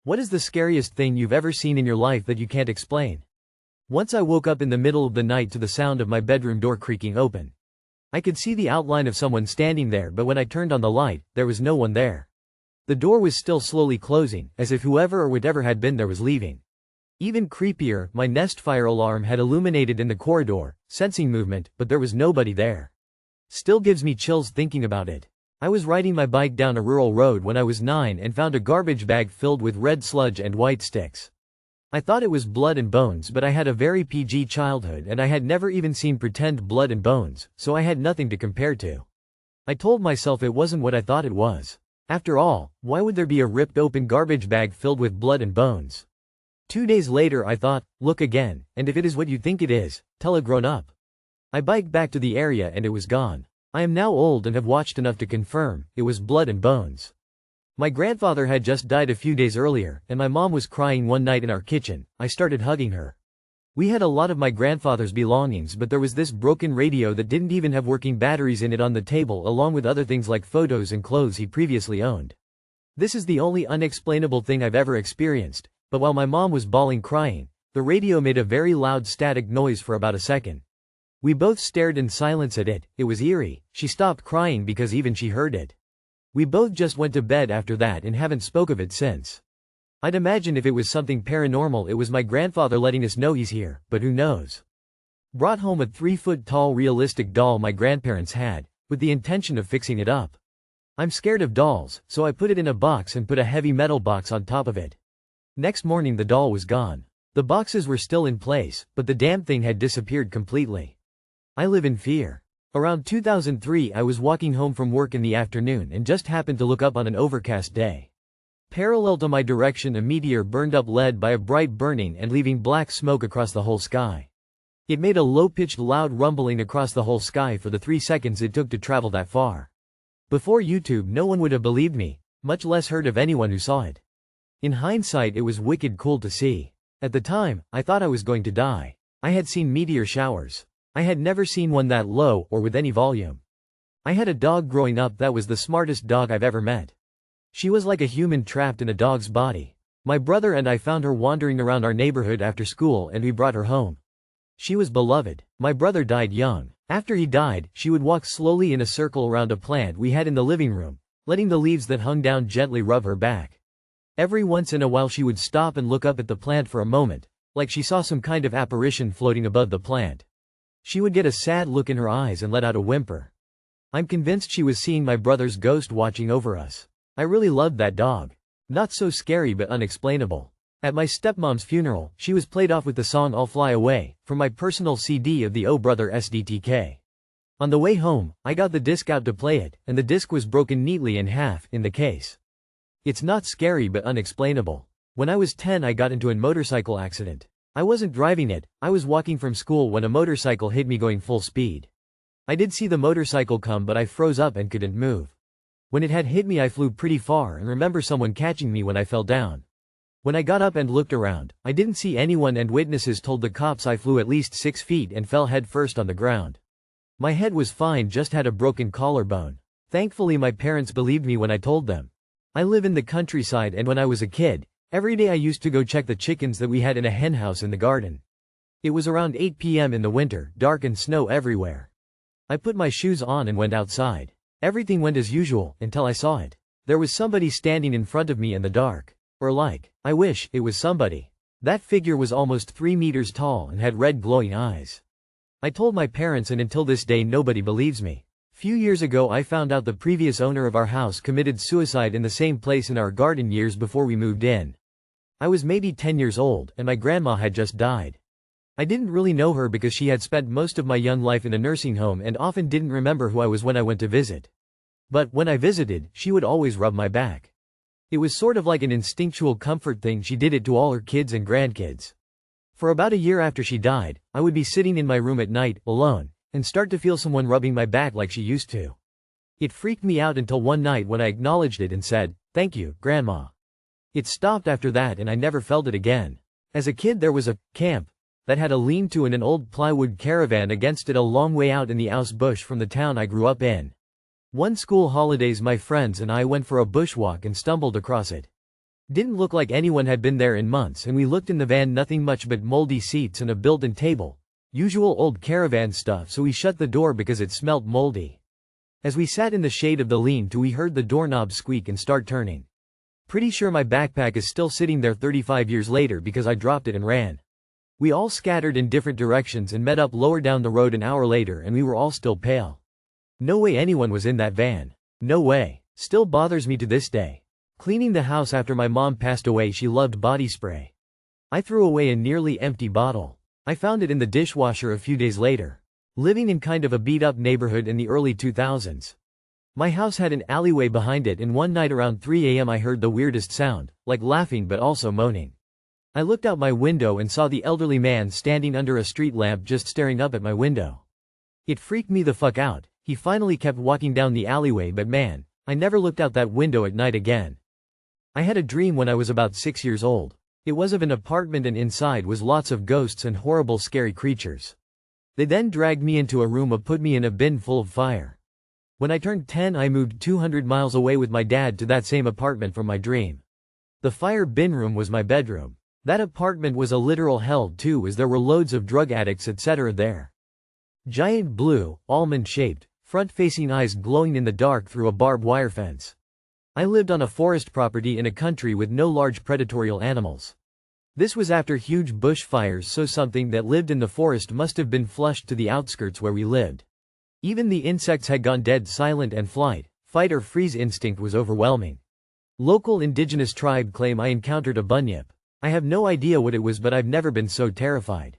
What is the scariest thing you've ever seen in your life that you can't explain? Once I woke up in the middle of the night to the sound of my bedroom door creaking open. I could see the outline of someone standing there, but when I turned on the light, there was no one there. The door was still slowly closing, as if whoever or whatever had been there was leaving. Even creepier, my Nest fire alarm had illuminated in the corridor, sensing movement, but there was nobody there. Still gives me chills thinking about it. I was riding my bike down a rural road when I was 9 and found a garbage bag filled with red sludge and white sticks. I thought it was blood and bones, but I had a very PG childhood and I had never even seen pretend blood and bones, so I had nothing to compare to. I told myself it wasn't what I thought it was. After all, why would there be a ripped open garbage bag filled with blood and bones? 2 days later I thought, look again, and if it is what you think it is, tell a grown-up. I biked back to the area and it was gone. I am now old and have watched enough to confirm, it was blood and bones. My grandfather had just died a few days earlier, and my mom was crying one night in our kitchen. I started hugging her. We had a lot of my grandfather's belongings, but there was this broken radio that didn't even have working batteries in it on the table, along with other things like photos and clothes he previously owned. This is the only unexplainable thing I've ever experienced, but while my mom was bawling crying, the radio made a very loud static noise for about a second. We both stared in silence at it. It was eerie. She stopped crying because even she heard it. We both just went to bed after that and haven't spoke of it since. I'd imagine if it was something paranormal it was my grandfather letting us know he's here, but who knows. Brought home a 3-foot-tall realistic doll my grandparents had, with the intention of fixing it up. I'm scared of dolls, so I put it in a box and put a heavy metal box on top of it. Next morning the doll was gone. The boxes were still in place, but the damn thing had disappeared completely. I live in fear. Around 2003 I was walking home from work in the afternoon and just happened to look up on an overcast day. Parallel to my direction a meteor burned up, led by a bright burning and leaving black smoke across the whole sky. It made a low-pitched loud rumbling across the whole sky for the 3 seconds it took to travel that far. Before YouTube no one would have believed me, much less heard of anyone who saw it. In hindsight it was wicked cool to see. At the time, I thought I was going to die. I had seen meteor showers. I had never seen one that low or with any volume. I had a dog growing up that was the smartest dog I've ever met. She was like a human trapped in a dog's body. My brother and I found her wandering around our neighborhood after school and we brought her home. She was beloved. My brother died young. After he died, she would walk slowly in a circle around a plant we had in the living room, letting the leaves that hung down gently rub her back. Every once in a while she would stop and look up at the plant for a moment, like she saw some kind of apparition floating above the plant. She would get a sad look in her eyes and let out a whimper. I'm convinced she was seeing my brother's ghost watching over us. I really loved that dog. Not so scary but unexplainable. At my stepmom's funeral, she was played off with the song I'll Fly Away, from my personal CD of the Oh Brother SDTK. On the way home, I got the disc out to play it, and the disc was broken neatly in half, in the case. It's not scary but unexplainable. When I was 10 I got into a motorcycle accident. I wasn't driving it, I was walking from school when a motorcycle hit me going full speed. I did see the motorcycle come but I froze up and couldn't move. When it had hit me I flew pretty far and remember someone catching me when I fell down. When I got up and looked around, I didn't see anyone and witnesses told the cops I flew at least 6 feet and fell head first on the ground. My head was fine, just had a broken collarbone. Thankfully my parents believed me when I told them. I live in the countryside and when I was a kid, every day I used to go check the chickens that we had in a henhouse in the garden. It was around 8 p.m. in the winter, dark and snow everywhere. I put my shoes on and went outside. Everything went as usual, until I saw it. There was somebody standing in front of me in the dark. Or like, I wish, it was somebody. That figure was almost 3 meters tall and had red glowing eyes. I told my parents and until this day nobody believes me. Few years ago I found out the previous owner of our house committed suicide in the same place in our garden years before we moved in. I was maybe 10 years old, and my grandma had just died. I didn't really know her because she had spent most of my young life in a nursing home and often didn't remember who I was when I went to visit. But when I visited, she would always rub my back. It was sort of like an instinctual comfort thing. She did it to all her kids and grandkids. For about a year after she died, I would be sitting in my room at night, alone, and start to feel someone rubbing my back like she used to. It freaked me out until one night when I acknowledged it and said, "Thank you, Grandma." It stopped after that and I never felt it again. As a kid there was a camp that had a lean-to and an old plywood caravan against it a long way out in the Ouse bush from the town I grew up in. One school holidays my friends and I went for a bushwalk and stumbled across it. Didn't look like anyone had been there in months, and we looked in the van, nothing much but moldy seats and a built-in table. Usual old caravan stuff, so we shut the door because it smelt moldy. As we sat in the shade of the lean-to, we heard the doorknob squeak and start turning. Pretty sure my backpack is still sitting there 35 years later because I dropped it and ran. We all scattered in different directions and met up lower down the road an hour later, and we were all still pale. No way anyone was in that van. No way. Still bothers me to this day. Cleaning the house after my mom passed away, she loved body spray. I threw away a nearly empty bottle. I found it in the dishwasher a few days later. Living in kind of a beat-up neighborhood in the early 2000s. My house had an alleyway behind it, and one night around 3 a.m. I heard the weirdest sound, like laughing but also moaning. I looked out my window and saw the elderly man standing under a street lamp just staring up at my window. It freaked me the fuck out. He finally kept walking down the alleyway, but man, I never looked out that window at night again. I had a dream when I was about 6 years old. It was of an apartment, and inside was lots of ghosts and horrible scary creatures. They then dragged me into a room and put me in a bin full of fire. When I turned 10, I moved 200 miles away with my dad to that same apartment from my dream. The fire bin room was my bedroom. That apartment was a literal hell too, as there were loads of drug addicts etc. there. Giant blue, almond-shaped, front-facing eyes glowing in the dark through a barbed wire fence. I lived on a forest property in a country with no large predatory animals. This was after huge bushfires, so something that lived in the forest must have been flushed to the outskirts where we lived. Even the insects had gone dead silent, and fight or freeze instinct was overwhelming. Local indigenous tribe claim I encountered a bunyip. I have no idea what it was, but I've never been so terrified.